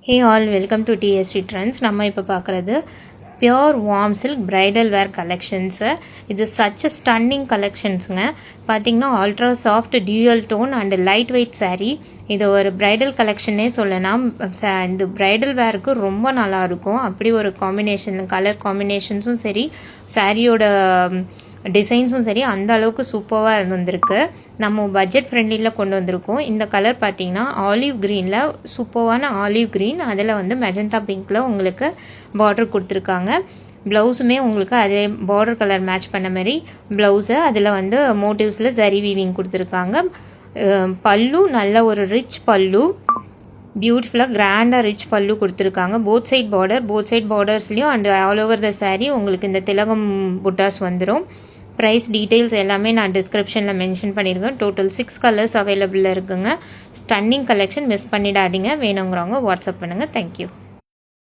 Hey all, welcome to TST Trends. நம்ம இப்போ பார்க்குறது pure warm silk bridal wear collections. இது சச் ஸ்டன்னிங் கலெக்ஷன்ஸுங்க. பார்த்திங்கன்னா ultra soft dual tone and light weight sari. இது ஒரு பிரைடல் கலெக்ஷனே சொல்லலாம். இந்த பிரைடல் வேருக்கு ரொம்ப நல்லாயிருக்கும். அப்படி ஒரு காம்பினேஷன், கலர் காம்பினேஷன்ஸும் சரி, சாரியோட டிசைன்ஸும் சரி அந்த அளவுக்கு சூப்பராக இருந்திருக்கு. நம்ம பட்ஜெட் ஃப்ரெண்ட்லியில் கொண்டு வந்திருக்கோம். இந்த கலர் பார்த்திங்கன்னா ஆலிவ் க்ரீனில், சூப்பரான ஆலிவ் க்ரீன், அதில் வந்து மெஜந்தா பிங்க்கில் உங்களுக்கு பார்டர் கொடுத்துருக்காங்க. ப்ளவுஸுமே உங்களுக்கு அதே பார்டர் கலர் மேட்ச் பண்ண மாதிரி ப்ளவுஸு, அதில் வந்து மோட்டிவ்ஸில் ஜரி வீவிங் கொடுத்துருக்காங்க. பல்லு நல்ல ஒரு ரிச் பல்லு, பியூட்டிஃபுல்லாக கிராண்டாக ரிச் பல்லு கொடுத்துருக்காங்க. போத் சைட் பார்டர்ஸ்லேயும் and all over the sari உங்களுக்கு இந்த திலகம் புட்டாஸ் வந்துடும். ப்ரைஸ் டீட்டெயில்ஸ் எல்லாமே நான் டிஸ்கிரிப்ஷனில் மென்ஷன் பண்ணியிருக்கேன். டோட்டல் 6 கலர்ஸ் அவைலபிளில் இருக்குங்க. ஸ்டன்னிங் கலெக்ஷன், மிஸ் பண்ணிடாதீங்க. வேணுங்கிறவங்க வாட்ஸ்அப் பண்ணுங்கள். தேங்க்யூ.